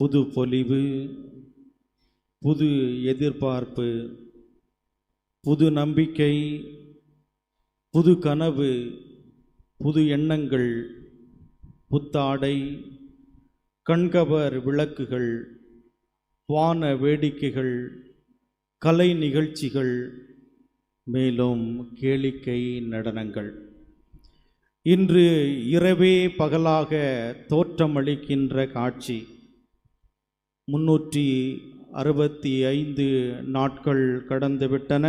புது பொலிவு, புது எதிர்பார்ப்பு, புது நம்பிக்கை, புது கனவு, புது எண்ணங்கள், புத்தாடை, கண்கவர் விளக்குகள், வான வேடிக்கைகள், கலை நிகழ்ச்சிகள், மேலும் கேளிக்கை நடனங்கள். இன்று இரவே பகலாக தோற்றமளிக்கின்ற காட்சி. 365 நாட்கள் கடந்துவிட்டன.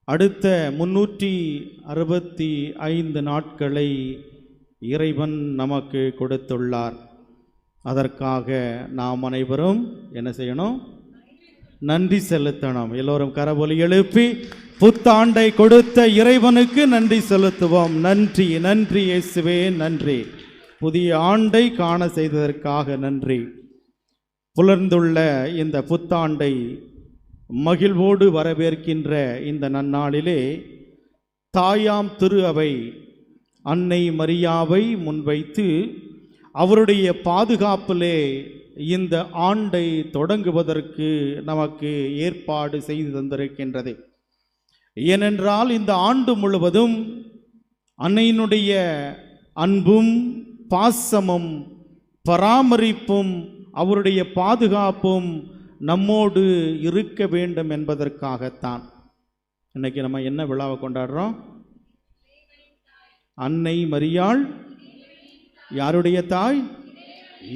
அடுத்த 365 நாட்களை இறைவன் நமக்கு கொடுத்துள்ளார். அதற்காக நாம் அனைவரும் என்ன செய்யணும்? நன்றி செலுத்தணும். எல்லோரும் கரவொலி எழுப்பி புத்தாண்டை கொடுத்த இறைவனுக்கு நன்றி செலுத்துவோம். நன்றி, நன்றி இயேசுவே, நன்றி. புதிய ஆண்டை காண செய்ததற்காக நன்றி. புலர்ந்துள்ள இந்த புத்தாண்டை மகிழ்வோடு வரவேற்கின்ற இந்த நன்னாளிலே தாயாம் திரு அவை அன்னை மரியாவை முன்வைத்து அவருடைய பாதுகாப்பிலே இந்த ஆண்டை தொடங்குவதற்கு நமக்கு ஏற்பாடு செய்து தந்திருக்கின்றது. ஏனென்றால் இந்த ஆண்டு முழுவதும் அன்னையினுடைய அன்பும் பாசமும் பராமரிப்பும் அவருடைய பாதுகாப்பும் நம்மோடு இருக்க வேண்டும் என்பதற்காகத்தான். இன்னைக்கு நம்ம என்ன விழாவை கொண்டாடுறோம்? அன்னை மரியாள் யாருடைய தாய்?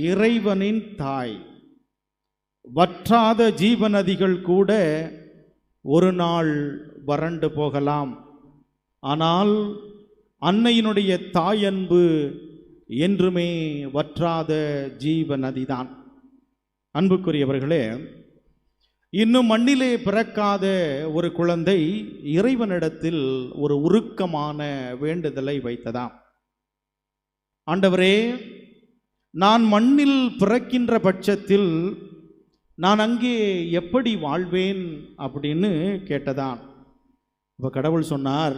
இறைவனின் தாய். வற்றாத ஜீவநதிகள் கூட ஒரு நாள் வறண்டு போகலாம். ஆனால் அன்னையினுடைய தாயன்பு என்றுமே வற்றாத ஜீவநதிதான். அன்புக்குரியவர்களே, இன்னும் மண்ணிலே பிறக்காத ஒரு குழந்தை இறைவனிடத்தில் ஒரு உருக்கமான வேண்டுதலை வைத்ததாம். ஆண்டவரே, நான் மண்ணில் பிறக்கின்ற பட்சத்தில் நான் அங்கே எப்படி வாழ்வேன் அப்படின்னு கேட்டதான். இப்போ கடவுள் சொன்னார்,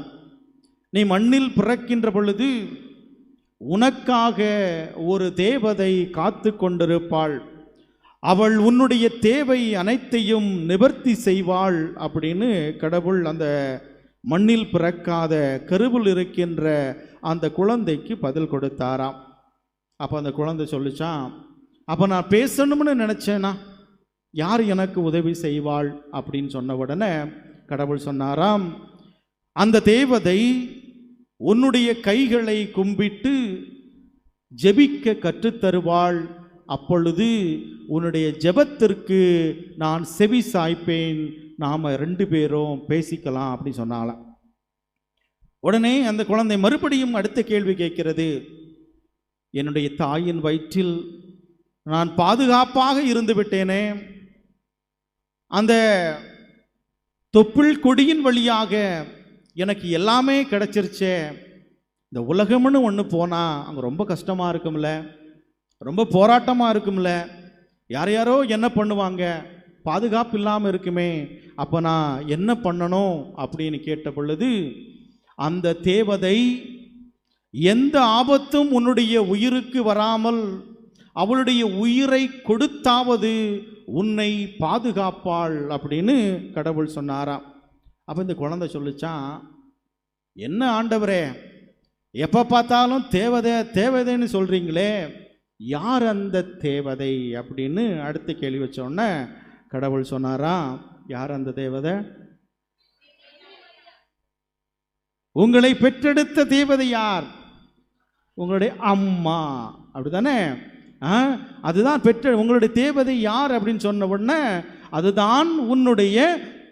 நீ மண்ணில் பிறக்கின்ற பொழுது உனக்காக ஒரு தேவதை காத்து கொண்டிருப்பாள். அவள் உன்னுடைய தேவை அனைத்தையும் நிவர்த்தி செய்வாள் அப்படின்னு கடவுள் அந்த மண்ணில் பிறக்காத கருவில் இருக்கின்ற அந்த குழந்தைக்கு பதில் கொடுத்தாராம். அப்போ அந்த குழந்தை சொல்லிச்சான், அப்போ நான் பேசணும்னு நினச்சேனா யார் எனக்கு உதவி செய்வாள் அப்படின்னு சொன்ன உடனே கடவுள் சொன்னாராம், அந்த தேவதை உன்னுடைய கைகளை கும்பிட்டு ஜெபிக்க கற்றுத்தருவாள். அப்பொழுது உன்னுடைய ஜெபத்திற்கு நான் செவி சாய்ப்பேன், நாம் 2 பேரும் பேசிக்கலாம் அப்படின்னு சொன்னாலாம். உடனே அந்த குழந்தை மறுபடியும் அடுத்த கேள்வி கேட்கிறது, என்னுடைய தாயின் வயிற்றில் நான் பாதுகாப்பாக இருந்து விட்டேனே, அந்த தொப்புள் கொடியின் வழியாக எனக்கு எல்லாமே கிடைச்சிருச்சே, இந்த உலகம்னு ஒன்று போனால் அங்கே ரொம்ப கஷ்டமாக இருக்கும்ல, ரொம்ப போராட்டமாக இருக்கும்ல, யார் யாரோ என்ன பண்ணுவாங்க, பாதுகாப்பு இல்லாமல் இருக்குமே, அப்போ நான் என்ன பண்ணணும் அப்படின்னு கேட்ட பொழுது அந்த தேவதை எந்த ஆபத்தும் உன்னுடைய உயிருக்கு வராமல் அவளுடைய உயிரை கொடுத்தாவது உன்னை பாதுகாப்பாள் அப்படின்னு கடவுள் சொன்னாராம். அப்போ இந்த குழந்தை சொல்லிச்சான், என்ன ஆண்டவரே, எப்போ பார்த்தாலும் தேவதை தேவதைன்னு சொல்கிறீங்களே, யார் அந்த தேவதை அப்படின்னு அடுத்த கேள்வி வச்சோடனே கடவுள் சொன்னாராம், யார் அந்த தேவதை? உங்களை பெற்றெடுத்த தேவதை யார்? உங்களுடைய அம்மா, அப்படிதானே? அதுதான் உங்களுடைய தேவதை யார் அப்படின்னு சொன்ன உடனே அதுதான் உன்னுடைய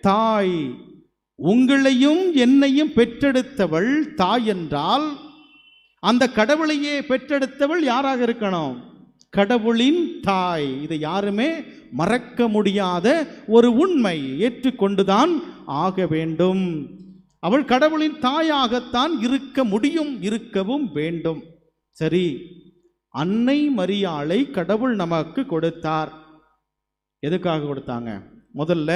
தாய். உங்களையும் என்னையும் பெற்றெடுத்தவள் தாய் என்றால் அந்த கடவுளையே பெற்றெடுத்தவள் யாராக இருக்கணும்? கடவுளின் தாய். இதை யாருமே மறக்க முடியாத ஒரு உண்மை, ஏற்றுக்கொண்டுதான் ஆக வேண்டும். அவள் கடவுளின் தாயாகத்தான் இருக்க முடியும், இருக்கவும் வேண்டும். சரி, அன்னை மரியாளை கடவுள் நமக்கு கொடுத்தார். எதுக்காக கொடுத்தாங்க? முதல்ல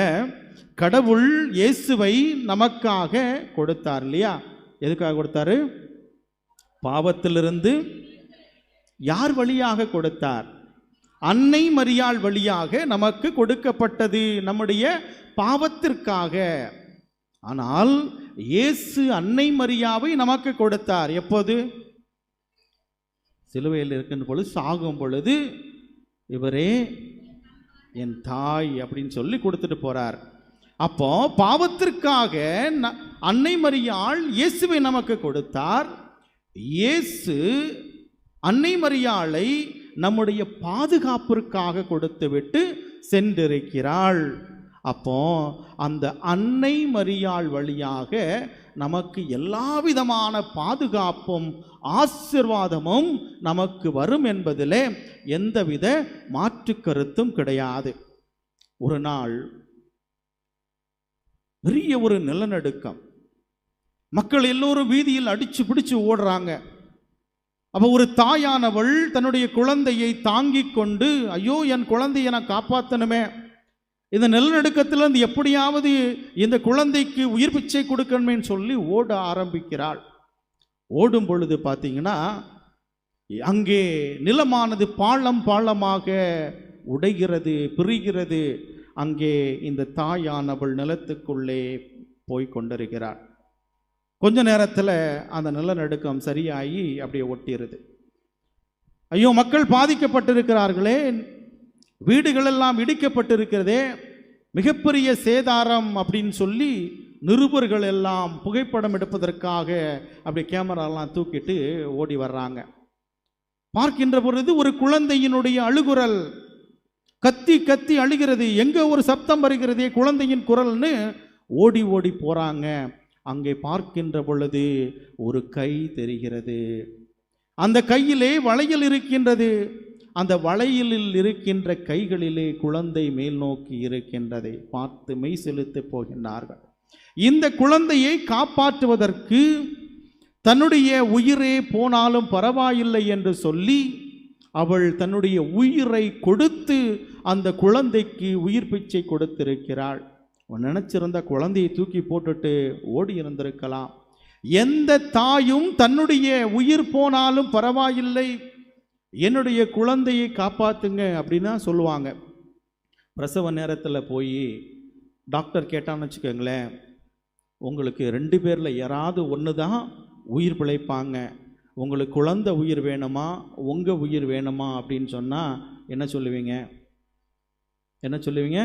கடவுள் இயேசுவை நமக்காக கொடுத்தார் இல்லையா? எதுக்காக கொடுத்தாரு? பாவத்திலிருந்து யார் வழியாக கொடுத்தார்? அன்னை மரியாள் வழியாக நமக்கு கொடுக்கப்பட்டது நம்முடைய பாவத்திற்காக. ஆனால் இயேசு அன்னை மரியாவை நமக்கு கொடுத்தார். எப்போது? சிலுவையில் இருக்கின்ற பொழுது, சாகும் பொழுது இவரே என் தாய் அப்படின்னு சொல்லி கொடுத்துட்டு போறார். அப்போ பாவத்திற்காக அன்னை மரியாள் இயேசுவை நமக்கு கொடுத்தார். இயேசு அன்னை மரியாளை நம்முடைய பாதுகாப்பிற்காக கொடுத்துவிட்டு சென்றிருக்கிறாள். அப்போ அந்த அன்னை மரியாள் வழியாக நமக்கு எல்லா விதமான பாதுகாப்பும் ஆசீர்வாதமும் நமக்கு வரும் என்பதிலே எந்தவித மாற்று கருத்தும் கிடையாது. ஒரு நாள் பெரிய ஒரு நிலநடுக்கம், மக்கள் எல்லோரும் வீதியில் அடிச்சு பிடிச்சு ஓடுறாங்க. அப்போ ஒரு தாயானவள் தன்னுடைய குழந்தையை தாங்கிக் கொண்டு, ஐயோ என் குழந்தையை நான் காப்பாற்றணுமே, இந்த நிலநடுக்கத்திலிருந்து எப்படியாவது இந்த குழந்தைக்கு உயிர் பிச்சை கொடுக்கணுமேன்னு சொல்லி ஓட ஆரம்பிக்கிறாள். ஓடும் பொழுது பார்த்தீங்கன்னா அங்கே நிலமானது பாளம் பாளமாக உடைகிறது, பிரிகிறது. அங்கே இந்த தாயானவள் நிலத்துக்குள்ளே போய் கொண்டிருக்கிறாள். கொஞ்ச நேரத்தில் அந்த நிலநடுக்கம் சரியாகி அப்படியே ஒட்டிடுது. ஐயோ மக்கள் பாதிக்கப்பட்டிருக்கிறார்களே, வீடுகளெல்லாம் இடிக்கப்பட்டிருக்கிறதே, மிகப்பெரிய சேதாரம் அப்படின்னு சொல்லி நிருபர்கள் எல்லாம் புகைப்படம் எடுப்பதற்காக அப்படி கேமராலாம் தூக்கிட்டு ஓடி வர்றாங்க. பார்க்கின்ற பொழுது ஒரு குழந்தையினுடைய அழுகுரல், கத்தி கத்தி அழுகிறது, எங்க ஒரு சப்தம் வருகிறதே குழந்தையின் குரல்னு ஓடி ஓடி போறாங்க. அங்கே பார்க்கின்ற பொழுது ஒரு கை தெரிகிறது. அந்த கையிலே வளையல் இருக்கின்றது. அந்த வளையலில் இருக்கின்ற கைகளிலே குழந்தை மேல் நோக்கி இருக்கின்றதை பார்த்து மெய் செலுத்தி போகின்றார்கள். இந்த குழந்தையை காப்பாற்றுவதற்கு தன்னுடைய உயிரே போனாலும் பரவாயில்லை என்று சொல்லி அவள் தன்னுடைய உயிரை கொடுத்து அந்த குழந்தைக்கு உயிர் பிச்சை கொடுத்திருக்கிறாள். நினைச்சிருந்த குழந்தையை தூக்கி போட்டுட்டு ஓடி இருந்திருக்கலாம். எந்த தாயும் தன்னுடைய உயிர் போனாலும் பரவாயில்லை, என்னுடைய குழந்தையை காப்பாத்துங்க அப்படின்னா சொல்லுவாங்க. பிரசவ நேரத்தில் போய் டாக்டர் கேட்டான்னு வச்சுக்கோங்களேன், உங்களுக்கு 2 பேரில் யாராவது ஒன்று தான் உயிர் பிழைப்பாங்க, உங்களுக்கு குழந்தை உயிர் வேணுமா உங்கள் உயிர் வேணுமா அப்படின்னு சொன்னால் என்ன சொல்லுவீங்க? என்ன சொல்லுவீங்க?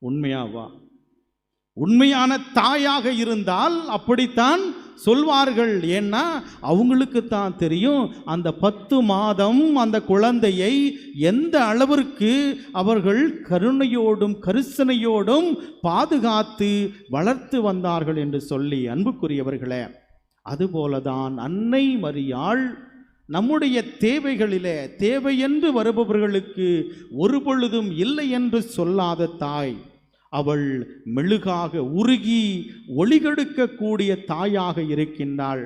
உண்மையாவா? உண்மையான தாயாக இருந்தால் அப்படித்தான் சொல்வார்கள். ஏன்னா அவங்களுக்கு தான் தெரியும் அந்த 10 மாதம் அந்த குழந்தையை எந்த அளவிற்கு அவர்கள் கருணையோடும் கரிசனையோடும் பாதுகாத்து வளர்த்து வந்தார்கள் என்று சொல்லி. அன்புக்குரியவர்களே, அதுபோலதான் அன்னை மரியாள் நம்முடைய தேவைகளிலே தேவையென்று வருபவர்களுக்கு ஒரு பொழுதும் இல்லை என்று சொல்லாத தாய். அவள் மெழுகாக உருகி ஒளிகெடுக்கக்கூடிய தாயாக இருக்கின்றாள்.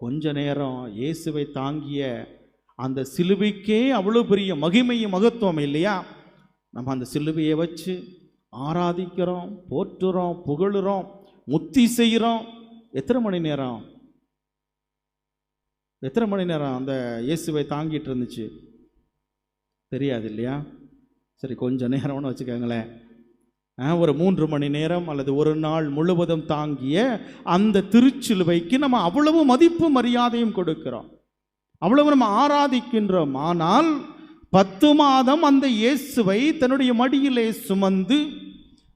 கொஞ்ச நேரம் இயேசுவை தாங்கிய அந்த சிலுவைக்கே அவ்வளோ பெரிய மகிமையும் மகத்துவம் இல்லையா? நம்ம அந்த சிலுவையை வச்சு ஆராதிக்கிறோம், போற்றுறோம், புகழுறோம், முத்தி செய்கிறோம். எத்தனை மணி நேரம் அந்த இயேசுவை தாங்கிட்டு இருந்துச்சு தெரியாது இல்லையா? சரி, கொஞ்சம் நேரம்னு வச்சுக்கோங்களேன், ஒரு 3 மணி நேரம் அல்லது ஒரு நாள் முழுவதும் தாங்கிய அந்த திருச்சிலுவைக்கு நம்ம அவ்வளவு மதிப்பு மரியாதையும் கொடுக்கிறோம், அவ்வளவு நம்ம ஆராதிக்கின்றோம். ஆனால் 10 மாதம் அந்த இயேசுவை தன்னுடைய மடியிலே சுமந்து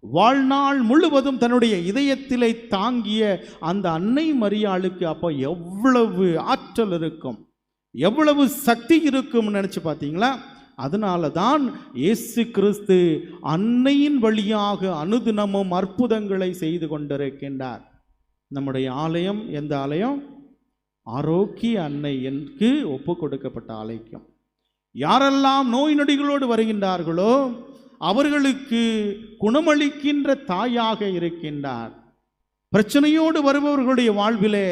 வாழ்நாள் முழுவதும் தன்னுடைய இதயத்திலே தாங்கிய அந்த அன்னை மரியாளுக்கு அப்போ எவ்வளவு ஆற்றல் இருக்கும், எவ்வளவு சக்தி இருக்கும் நினைச்சு பார்த்தீங்களா? அதனால தான் இயேசு கிறிஸ்து அன்னையின் வழியாக அனுதினமும் அற்புதங்களை செய்து கொண்டிருக்கின்றார். நம்முடைய ஆலயம் எந்த ஆலயம்? ஆரோக்கிய அன்னை என்று ஒப்பு கொடுக்கப்பட்ட ஆலயம். யாரெல்லாம் நோய் நொடிகளோடு வருகின்றார்களோ அவர்களுக்கு குணமளிக்கின்ற தாயாக இருக்கின்றார். பிரச்சனையோடு வருபவர்களுடைய வாழ்விலே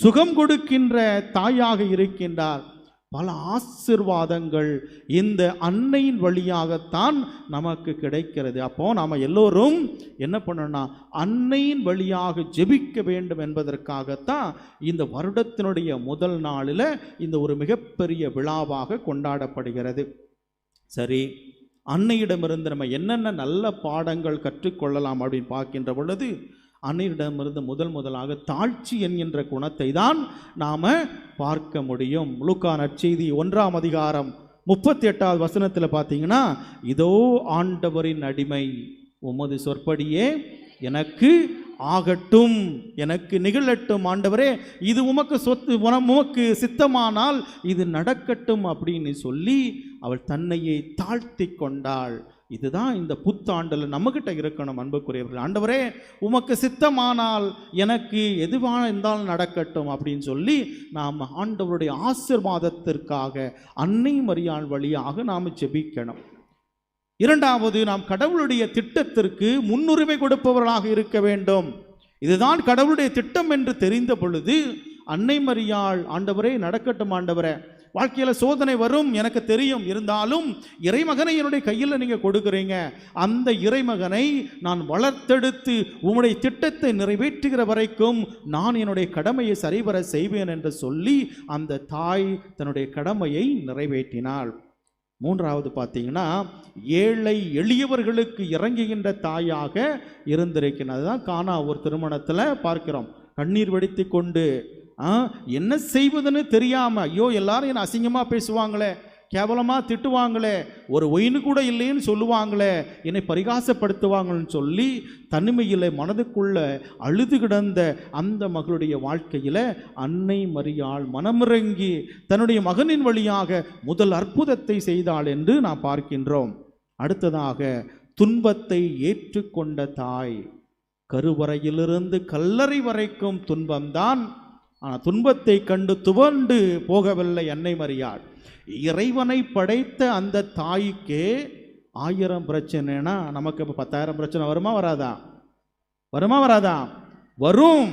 சுகம் கொடுக்கின்ற தாயாக இருக்கின்றார். பல ஆசீர்வாதங்கள் இந்த அன்னையின் வழியாகத்தான் நமக்கு கிடைக்கிறது. அப்போ நாம் எல்லோரும் என்ன பண்ணணும்னா அன்னையின் வழியாக ஜெபிக்க வேண்டும் என்பதற்காகத்தான் இந்த வருடத்தினுடைய முதல் நாளில் இந்த ஒரு மிகப்பெரிய விழாவாக கொண்டாடப்படுகிறது. சரி, அன்னையிடமிருந்து நம்ம என்னென்ன நல்ல பாடங்கள் கற்றுக்கொள்ளலாம் அப்படின்னு பார்க்கின்ற பொழுது, அன்னையிடமிருந்து முதலாக தாழ்ச்சி என்கின்ற குணத்தை தான் நாம் பார்க்க முடியும். லூக்கா நற்செய்தி 1ஆம் அதிகாரம் 38வது வசனத்தில் பார்த்தீங்கன்னா, இதோ ஆண்டவரின் அடிமை, உமது சொற்படியே எனக்கு ஆகட்டும், எனக்கு நிகழட்டும் ஆண்டவரே, இது உமக்கு சித்தமானால் இது நடக்கட்டும் அப்படின்னு சொல்லி அவள் தன்னையே தாழ்த்தி கொண்டாள். இதுதான் இந்த புத்தாண்டில் நம்மகிட்ட இருக்கணும் அன்புக்குரியவர்கள். ஆண்டவரே, உமக்கு சித்தமானால் எனக்கு எதுவான இருந்தாலும் நடக்கட்டும் அப்படின்னு சொல்லி நாம் ஆண்டவருடைய ஆசீர்வாதத்திற்காக அன்னை மரியாள் வழியாக நாம் ஜெபிக்கணும். இரண்டாவது, நாம் கடவுளுடைய திட்டத்திற்கு முன்னுரிமை கொடுப்பவர்களாக இருக்க வேண்டும். இதுதான் கடவுளுடைய திட்டம் என்று தெரிந்த பொழுது அன்னை மரியாள், ஆண்டவரே நடக்கட்டும் ஆண்டவரே, வாழ்க்கையில் சோதனை வரும் எனக்கு தெரியும், இருந்தாலும் இறைமகனை என்னுடைய கையில் நீங்கள் கொடுக்குறீங்க, அந்த இறைமகனை நான் வளர்த்தெடுத்து உம்முடைய திட்டத்தை நிறைவேற்றுகிற வரைக்கும் நான் என்னுடைய கடமையை சரிவர செய்வேன் என்று சொல்லி அந்த தாய் தன்னுடைய கடமையை நிறைவேற்றினாள். மூன்றாவது பார்த்தீங்கன்னா, ஏழை எளியவர்களுக்கு இறங்குகின்ற தாயாக இருந்திருக்கிறது. அதுதான் கானா ஒரு திருமணத்தில் பார்க்கிறோம். கண்ணீர் வடித்து கொண்டு என்ன செய்வதுன்னு தெரியாமல், ஐயோ எல்லாரும் என்னை அசிங்கமாக பேசுவாங்களே, கேவலமாக திட்டுவாங்களே, ஒரு ஒயின் கூட இல்லைன்னு சொல்லுவாங்களே, என்னை பரிகாசப்படுத்துவாங்கன்னு சொல்லி தனிமையில் மனதுக்குள்ள அழுது கிடந்த அந்த மகளுடைய வாழ்க்கையில் அன்னை மரியாள் மனமிறங்கி தன்னுடைய மகனின் வழியாக முதல் அற்புதத்தை செய்தாள் என்று நாம் பார்க்கின்றோம். அடுத்ததாக, துன்பத்தை ஏற்றுக்கொண்ட தாய். கருவறையிலிருந்து கல்லறை வரைக்கும் துன்பம்தான். ஆனால் துன்பத்தை கண்டு துவண்டு போகவில்லை அன்னை மரியாள். இறைவனை படைத்த அந்த தாய்க்கே 1000 பிரச்சனைனா நமக்கு இப்போ 10,000 பிரச்சனை வருமா வராதா? வரும்.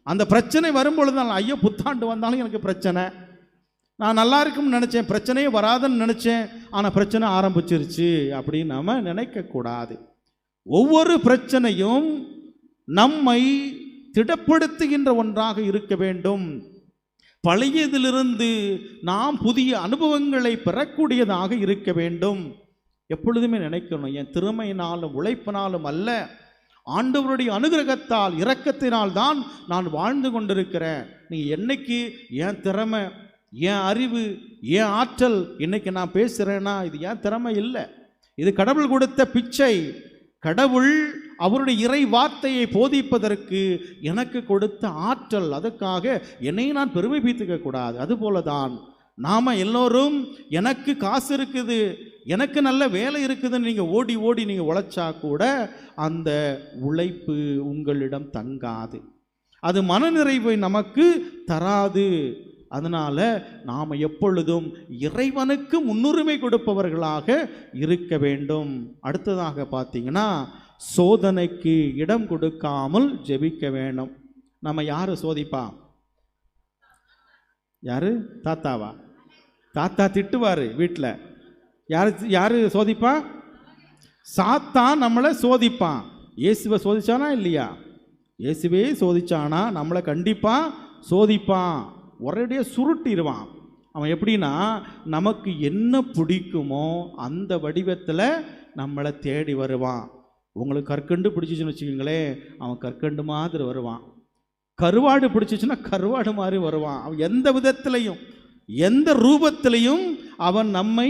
அந்த பிரச்சனை வரும்பொழுது ஐயோ புத்தாண்டு வந்தாலும் எனக்கு பிரச்சனை, நான் நல்லா இருக்கும்னு நினச்சேன், பிரச்சனையே வராதுன்னு நினச்சேன், ஆனால் பிரச்சனை ஆரம்பிச்சிருச்சு அப்படின்னு நம்ம நினைக்கக்கூடாது. ஒவ்வொரு பிரச்சனையும் நம்மை திடப்படுத்துகின்ற ஒன்றாக இருக்க வேண்டும். பழையதிலிருந்து நாம் புதிய அனுபவங்களை பெறக்கூடியதாக இருக்க வேண்டும். எப்பொழுதுமே நினைக்கணும், என் திறமையினாலும் உழைப்பினாலும் அல்ல, ஆண்டவருடைய அனுகிரகத்தால் இரக்கத்தினால் தான் நான் வாழ்ந்து கொண்டிருக்கிறேன். நீ என்னைக்கு என் திறமை, என் அறிவு, என் ஆற்றல் இன்னைக்கு நான் பேசுகிறேன்னா இது என் திறமை இல்லை, இது கடவுள் கொடுத்த பிச்சை. கடவுள் அவருடைய இறை வார்த்தையை போதிப்பதற்கு எனக்கு கொடுத்த ஆற்றல், அதுக்காக என்னை நான் பெருமை பீத்துக்க கூடாது. அதுபோல தான் நாம் எல்லோரும் எனக்கு காசு இருக்குது, எனக்கு நல்ல வேலை இருக்குதுன்னு நீங்கள் ஓடி ஓடி நீங்கள் உழைச்சா கூட அந்த உழைப்பு உங்களிடம் தங்காது, அது மனநிறைவை நமக்கு தராது. அதனால் நாம் எப்பொழுதும் இறைவனுக்கு முன்னுரிமை கொடுப்பவர்களாக இருக்க வேண்டும். அடுத்ததாக பார்த்தீங்கன்னா, சோதனைக்கு இடம் கொடுக்காமல் ஜெபிக்க வேண்டும். நம்ம யாரு சோதிப்பா? யாரு? தாத்தாவா? தாத்தா திட்டுவார் வீட்டில். யாரு சோதிப்பா? சாத்தான் நம்மளை சோதிப்பான். இயேசுவை சோதிச்சானா இல்லையா? இயேசுவே சோதிச்சானா நம்மளை கண்டிப்பாக சோதிப்பான், ஒரேடியாக சுருட்டிடுவான். அவன் எப்படின்னா, நமக்கு என்ன பிடிக்குமோ அந்த வடிவத்தில் நம்மளை தேடி வருவான். உங்களுக்கு கற்கண்டு பிடிச்சிச்சுன்னு வச்சுக்கோங்களேன், அவன் கற்கண்டு மாதிரி வருவான். கருவாடு பிடிச்சிச்சுன்னா கருவாடு மாதிரி வருவான். அவன் எந்த விதத்திலையும் எந்த ரூபத்திலையும் அவன் நம்மை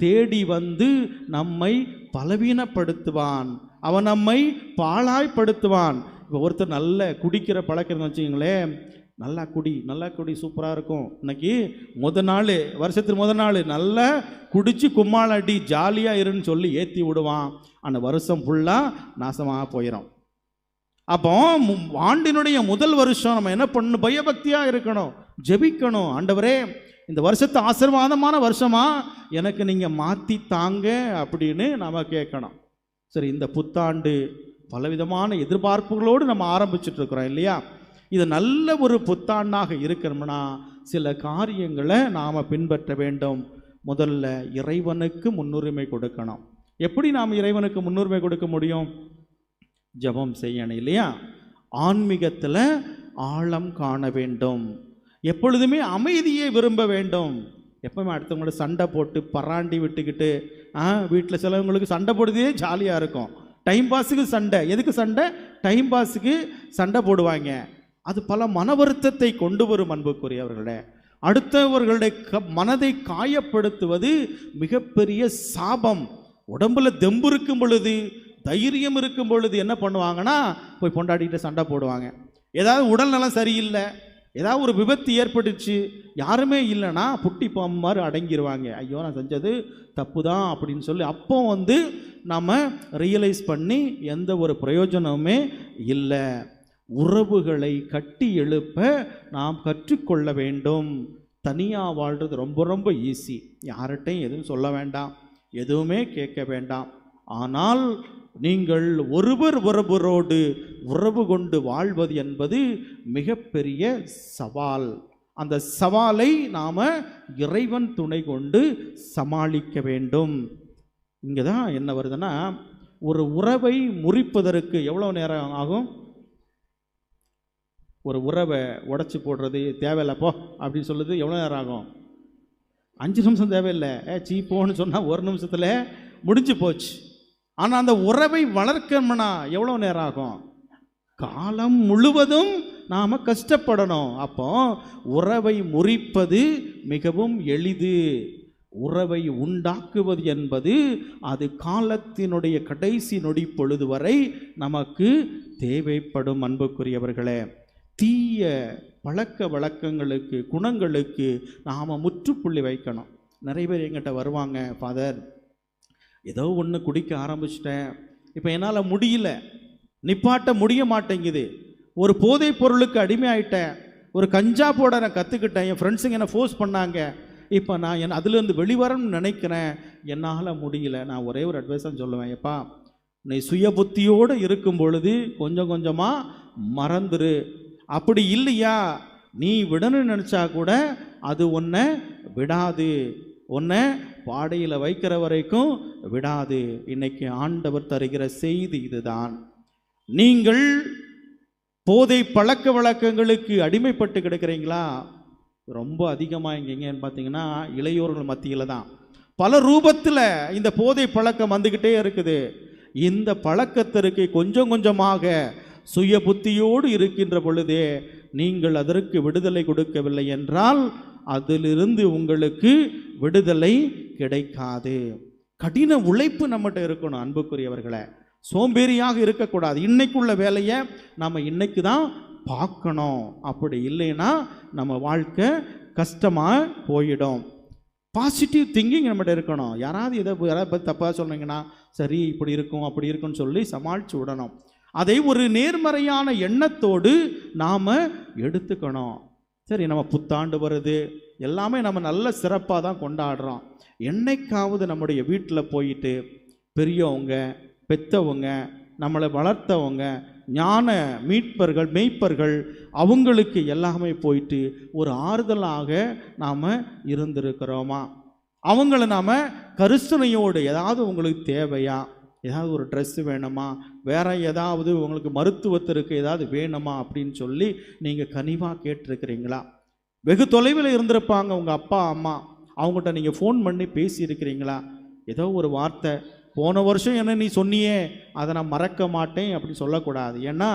தேடி வந்து நம்மை பலவீனப்படுத்துவான், அவன் நம்மை பாழாய்ப்படுத்துவான். இப்போ ஒருத்தர் நல்ல குடிக்கிற பழக்கம் வச்சுக்கோங்களேன், நல்லா குடி சூப்பராக இருக்கும். இன்னைக்கு வருஷத்துக்கு நாள் நல்லா குடிச்சு கும்மாளடி ஜாலியாக இருன்னு சொல்லி ஏற்றி விடுவான். அந்த வருஷம் ஃபுல்லாக நாசமாக போயிடும். அப்போ ஆண்டினுடைய முதல் வருஷம் நம்ம என்ன பண்ணணும்? பயபக்தியாக இருக்கணும், ஜெபிக்கணும். ஆண்டவரே, இந்த வருஷத்தை ஆசீர்வாதமான வருஷமா எனக்கு நீங்கள் மாற்றி தாங்க அப்படின்னு நம்ம கேட்கணும். சரி, இந்த புத்தாண்டு பலவிதமான எதிர்பார்ப்புகளோடு நம்ம ஆரம்பிச்சுட்ருக்குறோம் இல்லையா? இது நல்ல ஒரு புத்தாண்டாக இருக்கணும்னா சில காரியங்களை நாம் பின்பற்ற வேண்டும். முதல்ல இறைவனுக்கு முன்னுரிமை கொடுக்கணும். எப்படி நாம் இறைவனுக்கு முன்னுரிமை கொடுக்க முடியும்? ஜெபம் செய்யணும் இல்லையா? ஆன்மீகத்தில் ஆழம் காண வேண்டும், எப்பொழுதுமே அமைதியை விரும்ப வேண்டும். எப்பவுமே அடுத்தவங்களோட சண்டை போட்டு பராண்டி விட்டுக்கிட்டு வீட்டில் சிலவங்களுக்கு சண்டை போடுறதே ஜாலியாக இருக்கும். டைம் பாஸுக்கு சண்டை. எதுக்கு சண்டை? டைம் பாஸுக்கு சண்டை போடுவாங்க. அது பல மன வருத்தத்தை கொண்டு வரும் அன்புக்குரியவர்களே. அடுத்தவர்களுடைய மனதை காயப்படுத்துவது மிகப்பெரிய சாபம். உடம்புல தெம்பு இருக்கும் பொழுது, தைரியம் இருக்கும் பொழுது என்ன பண்ணுவாங்கன்னா, போய் பொண்டாடிட்டு சண்டை போடுவாங்க. ஏதாவது உடல் நலம் சரியில்லை, ஏதாவது ஒரு விபத்து ஏற்பட்டுச்சு, யாருமே இல்லைன்னா புட்டி பாம்பு அடங்கிடுவாங்க. ஐயோ நான் செஞ்சது தப்பு தான் அப்படின்னு சொல்லி அப்போ நம்ம ரியலைஸ் பண்ணி எந்த ஒரு பிரயோஜனமுமே இல்லை. உறவுகளை கட்டி எழுப்ப நாம் கற்றுக்கொள்ள வேண்டும். தனியாக வாழ்கிறது ரொம்ப ரொம்ப ஈஸி. யார்கிட்டையும் எதுவும் சொல்ல வேண்டாம், எதுவுமே கேட்க வேண்டாம். ஆனால் நீங்கள் ஒருவர் ஒருவரோடு உறவு கொண்டு வாழ்வது என்பது மிகப்பெரிய சவால். அந்த சவாலை நாம் இறைவன் துணை கொண்டு சமாளிக்க வேண்டும். இங்கே தான் என்ன வருதுன்னா, ஒரு உறவை முறிப்பதற்கு எவ்வளோ நேரம் ஆகும்? ஒரு உறவை உடச்சி போடுறது தேவையில்லைப்போ அப்படின்னு சொல்லுது எவ்வளோ நேரம் ஆகும்? 5 நிமிஷம் தேவையில்லை. சீப்போன்னு சொன்னால் 1 நிமிஷத்தில் முடிஞ்சு போச்சு. ஆனால் அந்த உறவை வளர்க்கணும்னா எவ்வளோ நேரம் ஆகும்? காலம் முழுவதும் நாம் கஷ்டப்படணும். அப்போ உறவை முறிப்பது மிகவும் எளிது. உறவை உண்டாக்குவது என்பது அது காலத்தினுடைய கடைசி நொடி பொழுது வரை நமக்கு தேவைப்படும். அன்புக்குரியவர்களே, தீய பழக்க வழக்கங்களுக்கு, குணங்களுக்கு நாம் முற்றுப்புள்ளி வைக்கணும். நிறைய பேர் எங்கிட்ட வருவாங்க, ஃபாதர் ஏதோ ஒன்று குடிக்க ஆரம்பிச்சிட்டேன், இப்போ என்னால் முடியல, நிப்பாட்ட முடிய மாட்டேங்குது, ஒரு போதைப் பொருளுக்கு அடிமையாயிட்டேன், ஒரு கஞ்சா போட நான் கற்றுக்கிட்டேன், என் ஃப்ரெண்ட்ஸுங்க என்னை ஃபோர்ஸ் பண்ணாங்க, இப்போ நான் அதுலேருந்து வெளிவரணும்னு நினைக்கிறேன், என்னால் முடியல. நான் ஒரே ஒரு அட்வைஸாக சொல்லுவேன், எப்பா நீ சுய புத்தியோடு இருக்கும் பொழுது கொஞ்சம் கொஞ்சமாக மறந்துரு. அப்படி இல்லையா, நீ விடணும்னு நினச்சா கூட அது உன்னை விடாது, உன்னை பாடையில் வைக்கிற வரைக்கும் விடாது. இன்னைக்கு ஆண்டவர் தருகிற செய்தி இதுதான். நீங்கள் போதை பழக்க வழக்கங்களுக்கு அடிமைப்பட்டு கிடக்கிறீங்களா? ரொம்ப அதிகமாக எங்கேன்னு பார்த்தீங்கன்னா இளையோர்கள் மத்தியில் தான் பல ரூபத்தில் இந்த போதை பழக்கம் வந்துக்கிட்டே இருக்குது. இந்த பழக்கத்திற்கு கொஞ்சம் கொஞ்சமாக சுய புத்தியோடு இருக்கின்ற பொழுதே நீங்கள் அதற்கு விடுதலை கொடுக்கவில்லை என்றால் அதிலிருந்து உங்களுக்கு விடுதலை கிடைக்காது. கடின உழைப்பு நம்மகிட்ட இருக்கணும் அன்புக்குரியவர்களை. சோம்பேறியாக இருக்கக்கூடாது. இன்னைக்குள்ள வேலையை நம்ம இன்னைக்கு தான் பார்க்கணும். அப்படி இல்லைன்னா நம்ம வாழ்க்கை கஷ்டமாக போயிடும். பாசிட்டிவ் திங்கிங் நம்மகிட்ட இருக்கணும். யாராவது பற்றி தப்பாக சொன்னீங்கன்னா சரி இப்படி இருக்கும் அப்படி இருக்குன்னு சொல்லி சமாளித்து விடணும். அதை ஒரு நேர்மறையான எண்ணத்தோடு நாம் எடுத்துக்கணும். சரி, நம்ம புத்தாண்டு வருது, எல்லாமே நம்ம நல்ல சிறப்பாக தான் கொண்டாடுறோம். என்னைக்காவது நம்முடைய வீட்டில் போயிட்டு பெரியவங்க, பெத்தவங்க, நம்மளை வளர்த்தவங்க, ஞான மீட்பர்கள், மெய்ப்பர்கள், அவங்களுக்கு எல்லாமே போயிட்டு ஒரு ஆறுதலாக நாம் இருந்திருக்கிறோமா? அவங்கள நாம் கரிசனையோடு ஏதாவது உங்களுக்கு தேவையா, ஏதாவது ஒரு ட்ரெஸ்ஸு வேணுமா, வேறு ஏதாவது உங்களுக்கு மருத்துவத்திற்கு ஏதாவது வேணுமா அப்படின்னு சொல்லி நீங்கள் கனிவாக கேட்டிருக்கிறீங்களா? வெகு தொலைவில் இருந்திருப்பாங்க உங்கள் அப்பா அம்மா, அவங்ககிட்ட நீங்கள் ஃபோன் பண்ணி பேசியிருக்கிறீங்களா? ஏதோ ஒரு வார்த்தை, போன வருஷம் என்ன நீ சொன்னியே அதை நான் மறக்க மாட்டேன் அப்படி சொல்லக்கூடாது. ஏன்னா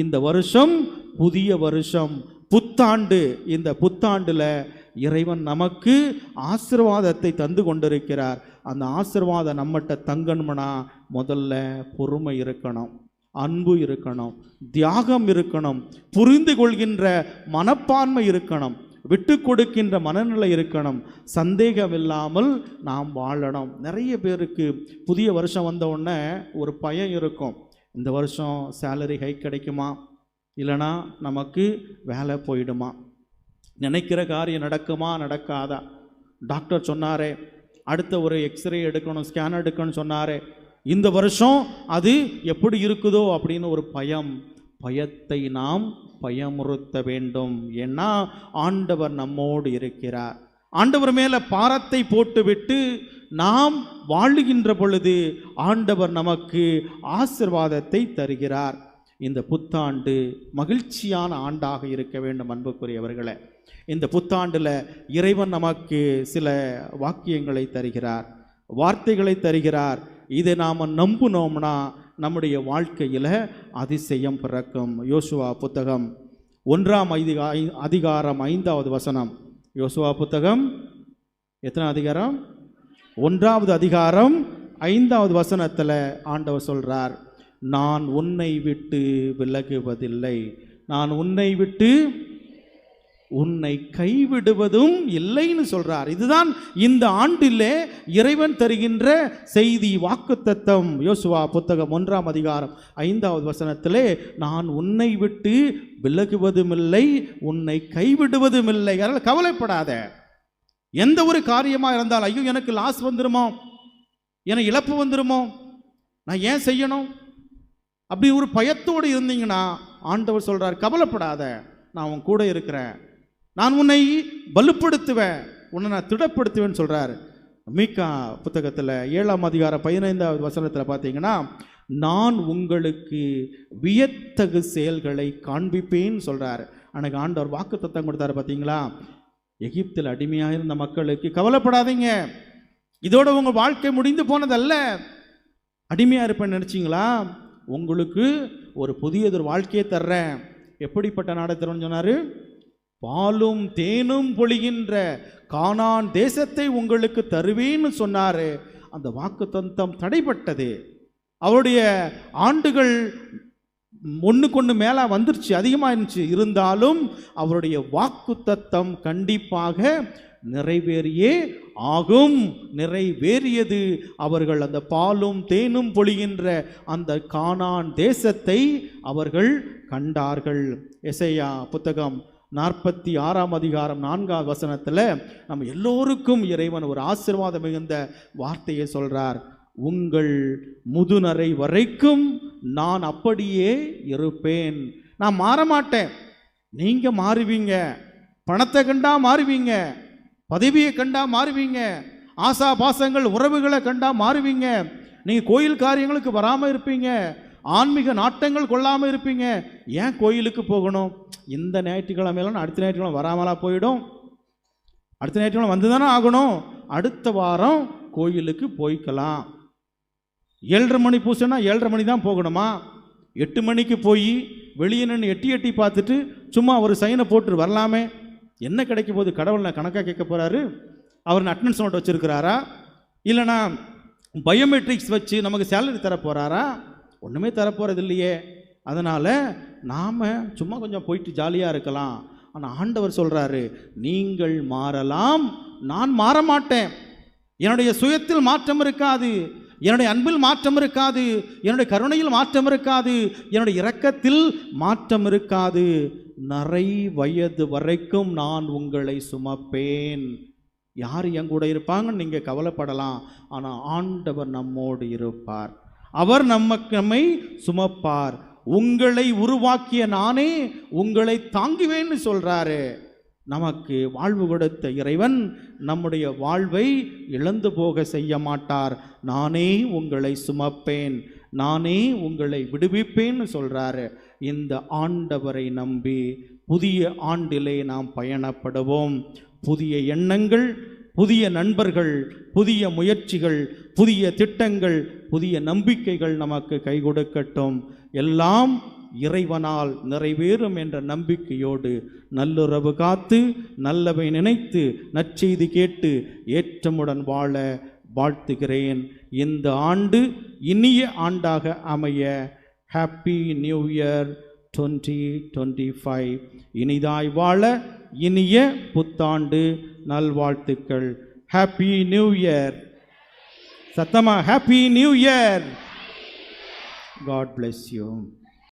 இந்த வருஷம் புதிய வருஷம், புத்தாண்டு. இந்த புத்தாண்டில் இறைவன் நமக்கு ஆசீர்வாதத்தை தந்து கொண்டிருக்கிறார். அந்த ஆசீர்வாதம் நம்மகிட்ட தங்கணும்னா முதல்ல பொறுமை இருக்கணும், அன்பு இருக்கணும், தியாகம் இருக்கணும், புரிந்து கொள்கின்ற மனப்பான்மை இருக்கணும், விட்டு கொடுக்கின்ற மனநிலை இருக்கணும், சந்தேகம் இல்லாமல் நாம் வாழணும். நிறைய பேருக்கு புதிய வருஷம் வந்த உடனே ஒரு பயம் இருக்கும். இந்த வருஷம் சேலரி ஹைக் கிடைக்குமா, இல்லைனா நமக்கு வேலை போயிடுமா, நினைக்கிற காரியம் நடக்குமா நடக்காதா, டாக்டர் சொன்னாரே அடுத்த ஒரு எக்ஸ்ரே எடுக்கணும், ஸ்கேன் எடுக்கணும்னு சொன்னாரே, இந்த வருஷம் அது எப்படி இருக்குதோ அப்படின்னு ஒரு பயத்தை நாம் பயமுறுத்த வேண்டும். ஏன்னா ஆண்டவர் நம்மோடு இருக்கிறார். ஆண்டவர் மேலே பாரத்தை போட்டுவிட்டு நாம் வாழுகின்ற பொழுது ஆண்டவர் நமக்கு ஆசீர்வாதத்தை தருகிறார். இந்த புத்தாண்டு மகிழ்ச்சியான ஆண்டாக இருக்க வேண்டும் அன்புக்குரியவர்களே. இந்த புத்தாண்டில் இறைவன் நமக்கு சில வாக்கியங்களை தருகிறார், வார்த்தைகளை தருகிறார். இதை நாம் நம்பினோம்னா நம்முடைய வாழ்க்கையில் அதிசயம் பிறக்கும். யோசுவா புத்தகம் 1ஆம் அதிகாரம் 5வது வசனம். யோசுவா புத்தகம் எத்தனை அதிகாரம்? 1வது அதிகாரம் 5வது வசனத்தில் ஆண்டவர் சொல்றார், நான் உன்னை விட்டு விலகுவதில்லை, நான் உன்னை விட்டு உன்னை கைவிடுவதும் இல்லைன்னு சொல்றார். இதுதான் இந்த ஆண்டிலே இறைவன் தருகின்ற செய்தி, வாக்குத்தத்தம். யோசுவா புத்தகம் 1ஆம் அதிகாரம் 5வது வசனத்திலே, நான் உன்னை விட்டு விலகுவதும் இல்லை, உன்னை கைவிடுவதும் இல்லை. அதனால் கவலைப்படாத. எந்த ஒரு காரியமாக இருந்தால், ஐயோ எனக்கு லாஸ் வந்துருமோ, எனக்கு இழப்பு வந்துருமோ, நான் ஏன் செய்யணும், அப்படி ஒரு பயத்தோடு இருந்தீங்கன்னா ஆண்டவர் சொல்றார், கவலைப்படாத, நான் உன் கூட இருக்கிறேன், நான் உன்னை வலுப்படுத்துவேன், உன்னை நான் திடப்படுத்துவேன்னு சொல்றார். மீகா புத்தகத்தில் 7ஆம் அதிகாரம் 15வது வசனத்தில் பார்த்தீங்கன்னா, நான் உங்களுக்கு வியத்தகு செயல்களை காண்பிப்பேன்னு சொல்றார். அன்னைக்கு ஆண்டவர் வாக்குத்தத்தம் கொடுத்தாரு பார்த்தீங்களா, எகிப்தில் அடிமையாக இருந்த மக்களுக்கு, கவலைப்படாதீங்க, இதோட உங்கள் வாழ்க்கை முடிந்து போனதல்ல, அடிமையாக இருப்பேன்னு நினச்சிங்களா, உங்களுக்கு ஒரு புதியதொரு வாழ்க்கையை தர்றேன். எப்படிப்பட்ட நாடை தருவேன்னு சொன்னார்? பாலும் தேனும் பொழிகின்ற கானான் தேசத்தை உங்களுக்கு தருவேன்னு சொன்னார். அந்த வாக்குத்தத்தம் தடைப்பட்டது. அவருடைய ஆண்டுகள் ஒன்றுக்கொன்று மேலே வந்துருச்சு, அதிகமாக இருந்துச்சு. இருந்தாலும் அவருடைய வாக்குத்தத்தம் கண்டிப்பாக நிறைவேறியே ஆகும். நிறைவேறியது. அவர்கள் அந்த பாலும் தேனும் பொழிகின்ற அந்த கானான் தேசத்தை அவர்கள் கண்டார்கள். எசையா புத்தகம் 46ஆம் அதிகாரம் 4வது வசனத்தில் நம்ம எல்லோருக்கும் இறைவன் ஒரு ஆசீர்வாதம் மிகுந்த வார்த்தையை சொல்றார். உங்கள் முதுநரை வரைக்கும் நான் அப்படியே இருப்பேன், நான் மாறமாட்டேன். நீங்க மாறுவீங்க, பணத்தை கண்டா மாறுவீங்க, பதவியை கண்டா மாறுவீங்க, ஆசா பாசங்கள் உறவுகளை கண்டா மாறுவீங்க, நீங்க கோயில் காரியங்களுக்கு வராமல் இருப்பீங்க, ஆன்மீக நாட்டங்கள் கொள்ளாமல் இருப்பீங்க. ஏன் கோயிலுக்கு போகணும்? இந்த ஞாயிற்றுக்கிழமையெல்லாம் அடுத்த ஞாயிற்றுக்கிழமை வராமலா போயிடும்? அடுத்த ஞாயிற்றுக்கிழமை வந்து தானே ஆகணும். அடுத்த வாரம் கோயிலுக்கு போய்க்கலாம். 7:30 மணி பூசைனா 7:30 மணி தான் போகணுமா? 8 மணிக்கு போய் வெளியே நின்று எட்டி பார்த்துட்டு சும்மா ஒரு சைனை போட்டு வரலாமே. என்ன கிடைக்க போகுது? கடவுள் நான் கணக்காக கேட்க போகிறாரு? அவர் அட்டண்டன்ஸ் நோட் வச்சுருக்கிறாரா? இல்லைனா பயோமெட்ரிக்ஸ் வச்சு நமக்கு சேலரி தர போகிறாரா? ஒன்றுமே தரப்போகிறது இல்லையே. அதனால் நாம் சும்மா கொஞ்சம் போயிட்டு ஜாலியாக இருக்கலாம். ஆனால் ஆண்டவர் சொல்கிறாரு, நீங்கள் மாறலாம், நான் மாற மாட்டேன். என்னுடைய சுயத்தில் மாற்றம் இருக்காது, என்னுடைய அன்பில் மாற்றம் இருக்காது, என்னுடைய கருணையில் மாற்றம் இருக்காது, என்னுடைய இரக்கத்தில் மாற்றம் இருக்காது. நரை வயது வரைக்கும் நான் உங்களை சுமப்பேன். யார் என் கூட இருப்பாங்கன்னு நீங்கள் கவலைப்படலாம். ஆனால் ஆண்டவர் நம்மோடு இருப்பார். அவர் நம்மை சுமப்பார். உங்களை உருவாக்கிய நானே உங்களை தாங்குவேன்னு சொல்றாரு. நமக்கு வாழ்வு கொடுத்த இறைவன் நம்முடைய வாழ்வை இழந்து போக செய்ய மாட்டார். நானே உங்களை சுமப்பேன், நானே உங்களை விடுவிப்பேன்னு சொல்றாரு. இந்த ஆண்டவரை நம்பி புதிய ஆண்டிலே நாம் பயணப்படுவோம். புதிய எண்ணங்கள், புதிய நண்பர்கள், புதிய முயற்சிகள், புதிய திட்டங்கள், புதிய நம்பிக்கைகள் நமக்கு கை கொடுக்கட்டும். எல்லாம் இறைவனால் நிறைவேறும் என்ற நம்பிக்கையோடு நல்லுறவு காத்து, நல்லவை நினைத்து, நற்செய்தி கேட்டு ஏற்றமுடன் வாழ வாழ்த்துகிறேன். இந்த ஆண்டு இனிய ஆண்டாக அமைய ஹாப்பி நியூ இயர் 2025. இனிதாய் வாழ இனிய புத்தாண்டு நல்வாழ்த்துக்கள். Happy new year. சத்தமா happy new year. God bless you.